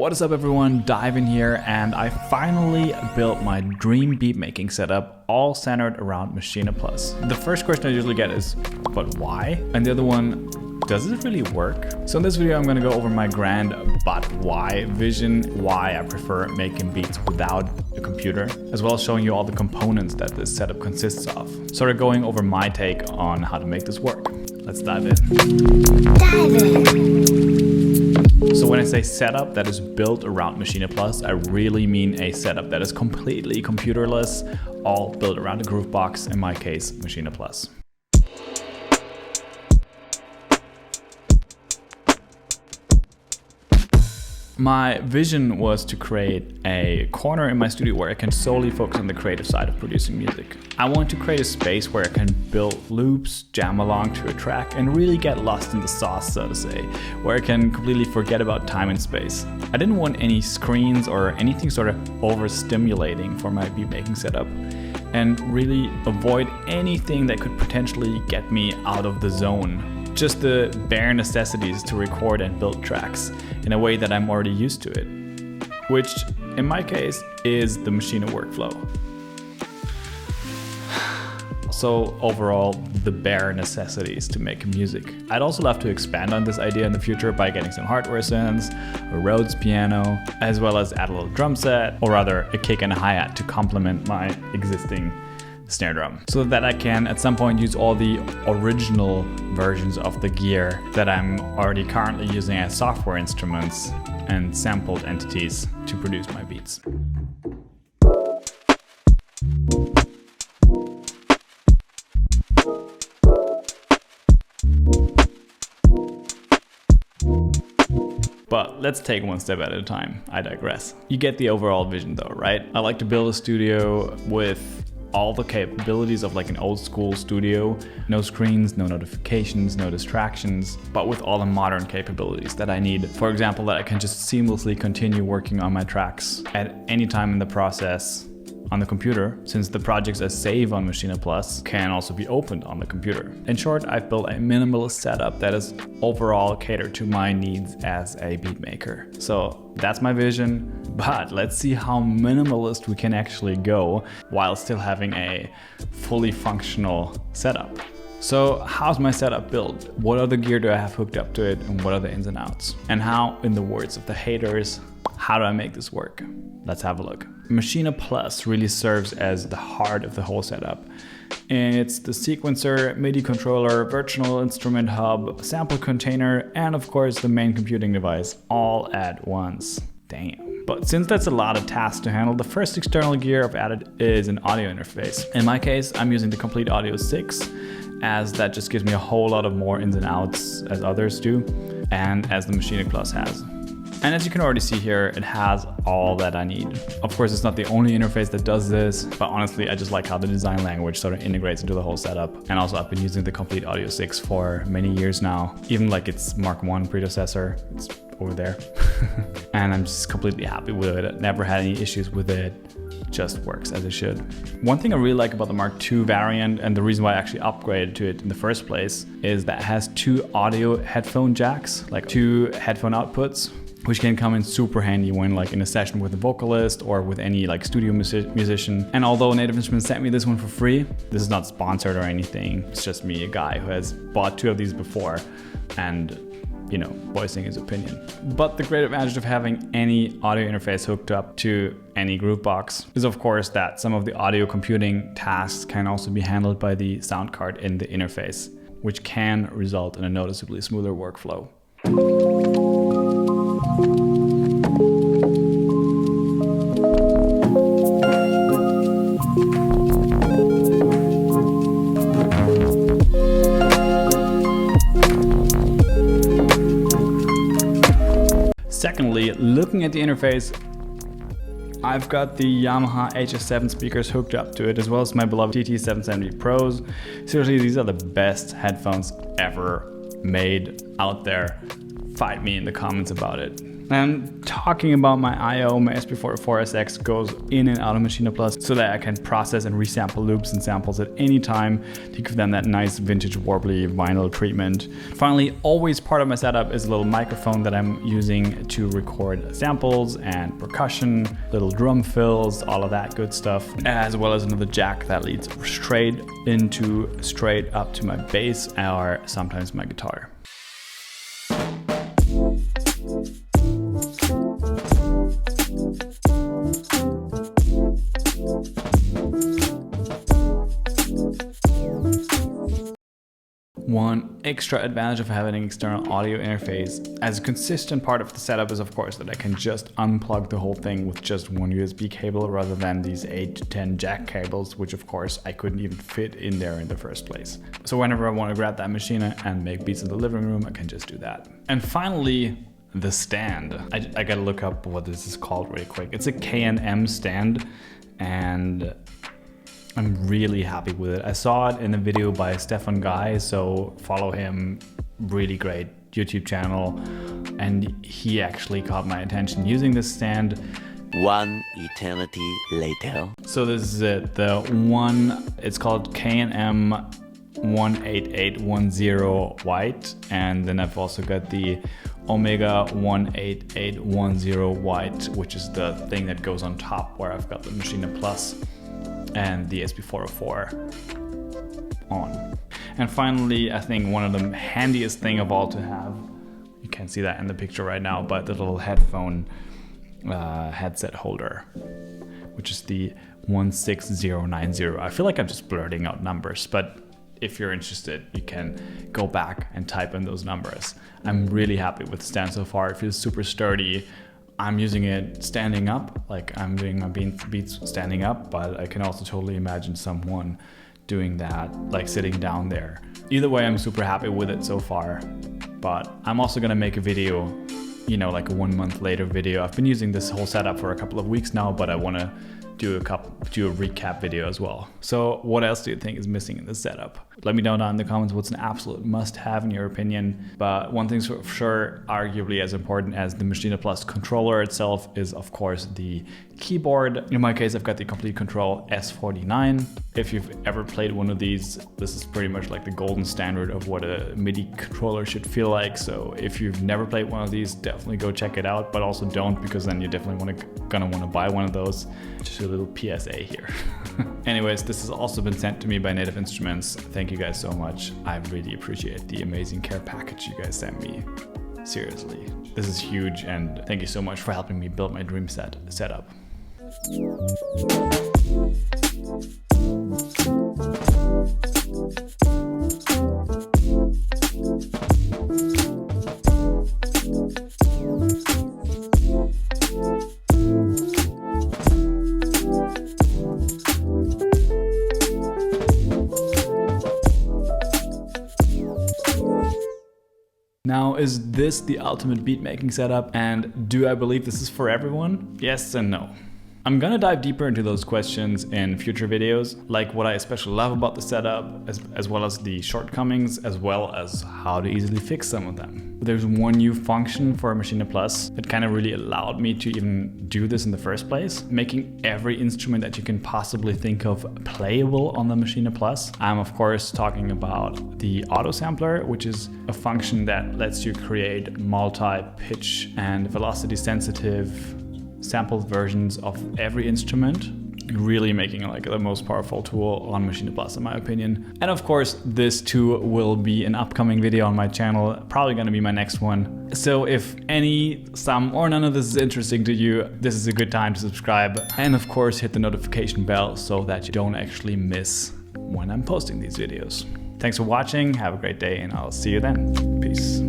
What is up everyone, Dive in here, and I finally built my dream beat making setup, all centered around Maschine Plus. The first question I usually get is, but why? And the other one, does it really work? So in this video I'm going to go over my grand but why vision, why I prefer making beats without a computer, as well as showing you all the components that this setup consists of. Sort of going over my take on how to make this work. Let's dive in. So when I say setup that is built around Maschine Plus, I really mean a setup that is completely computerless, all built around a groovebox, in my case, Maschine Plus. My vision was to create a corner in my studio where I can solely focus on the creative side of producing music. I want to create a space where I can build loops, jam along to a track, and really get lost in the sauce, so to say, where I can completely forget about time and space. I didn't want any screens or anything sort of overstimulating for my beat making setup, and really avoid anything that could potentially get me out of the zone. Just the bare necessities to record and build tracks in a way that I'm already used to it, which in my case is the Maschine workflow. So overall, the bare necessities to make music. I'd also love to expand on this idea in the future by getting some hardware synths, a Rhodes piano, as well as add a little drum set, or rather a kick and a hi-hat to complement my existing snare drum, so that I can at some point use all the original versions of the gear that I'm already currently using as software instruments and sampled entities to produce my beats. But let's take one step at a time. I digress. You get the overall vision though, right? I like to build a studio with all the capabilities of like an old school studio. No screens, no notifications, no distractions, but with all the modern capabilities that I need. For example, that I can just seamlessly continue working on my tracks at any time in the process on the computer, since the projects I save on Maschine Plus can also be opened on the computer. In short, I've built a minimalist setup that is overall catered to my needs as a beat maker. So that's my vision, but let's see how minimalist we can actually go while still having a fully functional setup. So how's my setup built? What other gear do I have hooked up to it, and what are the ins and outs? And how, in the words of the haters, how do I make this work? Let's have a look. Maschine Plus really serves as the heart of the whole setup. It's the sequencer, MIDI controller, virtual instrument hub, sample container, and of course the main computing device, all at once. Damn. But since that's a lot of tasks to handle, the first external gear I've added is an audio interface. In my case, I'm using the Komplete Audio 6, as that just gives me a whole lot of more ins and outs as others do, and as the Maschine Plus has. And as you can already see here, it has all that I need. Of course, it's not the only interface that does this, but honestly, I just like how the design language sort of integrates into the whole setup. And also, I've been using the Komplete Audio 6 for many years now, even like its Mark I predecessor. It's over there. And I'm just completely happy with it. I never had any issues with it. Just works as it should. One thing I really like about the Mark II variant, and the reason why I actually upgraded to it in the first place, is that it has two audio headphone jacks, like two headphone outputs, which can come in super handy when like in a session with a vocalist or with any like studio musician. And although Native Instruments sent me this one for free, this is not sponsored or anything. It's just me, a guy who has bought two of these before and, you know, voicing his opinion. But the great advantage of having any audio interface hooked up to any groovebox is of course that some of the audio computing tasks can also be handled by the sound card in the interface, which can result in a noticeably smoother workflow. Secondly, looking at the interface, I've got the Yamaha HS7 speakers hooked up to it, as well as my beloved DT770 Pros. Seriously, these are the best headphones ever made out there. Fight me in the comments about it. And talking about my I/O, my SP-404SX goes in and out of Machine Plus so that I can process and resample loops and samples at any time to give them that nice vintage warbly vinyl treatment. Finally, always part of my setup is a little microphone that I'm using to record samples and percussion, little drum fills, all of that good stuff, as well as another jack that leads straight up to my bass or sometimes my guitar. One extra advantage of having an external audio interface as a consistent part of the setup is of course that I can just unplug the whole thing with just one USB cable rather than these 8 to 10 jack cables, which of course I couldn't even fit in there in the first place. So whenever I want to grab that machine and make beats in the living room, I can just do that. And finally, the stand. I gotta look up what this is called really quick. It's a K&M stand and I'm really happy with it. I saw it in a video by Stefan Guy, so follow him, really great YouTube channel. And he actually caught my attention using this stand. One eternity later. So this is it, it's called K&M 18810 white. And then I've also got the Omega 18810 white, which is the thing that goes on top where I've got the Machine Plus and the SP-404 on. And finally, I think one of the handiest thing of all to have, you can't see that in the picture right now, but the little headphone headset holder, which is the 16090. I feel like I'm just blurting out numbers, but if you're interested, you can go back and type in those numbers. I'm really happy with the stand so far. It feels super sturdy. I'm using it standing up, like I'm doing my beats standing up, but I can also totally imagine someone doing that, like sitting down there. Either way, I'm super happy with it so far, but I'm also gonna make a video, you know, like a 1 month later video. I've been using this whole setup for a couple of weeks now, but I wanna do a recap video as well. So what else do you think is missing in this setup? Let me know down in the comments what's an absolute must-have in your opinion. But one thing's for sure, arguably as important as the Machine Plus controller itself is of course the keyboard. In my case, I've got the Komplete Kontrol S49. If you've ever played one of these, this is pretty much like the golden standard of what a MIDI controller should feel like. So if you've never played one of these, definitely go check it out, but also don't, because then you definitely gonna want to buy one of those. Just a little PSA here. Anyways, this has also been sent to me by Native Instruments. Thank you guys so much. I really appreciate the amazing care package you guys sent me. Seriously, this is huge, and thank you so much for helping me build my dream setup. Now, is this the ultimate beat making setup, and do I believe this is for everyone? Yes and no. I'm gonna dive deeper into those questions in future videos, like what I especially love about the setup, as well as the shortcomings, as well as how to easily fix some of them. There's one new function for Machine Plus that kind of really allowed me to even do this in the first place, making every instrument that you can possibly think of playable on the Machine Plus. I'm of course talking about the auto sampler, which is a function that lets you create multi-pitch and velocity sensitive sampled versions of every instrument, really making it like the most powerful tool on Machine Plus in my opinion. And of course, this too will be an upcoming video on my channel, probably gonna be my next one. So if any, some, or none of this is interesting to you, this is a good time to subscribe. And of course, hit the notification bell so that you don't actually miss when I'm posting these videos. Thanks for watching, have a great day, and I'll see you then. Peace.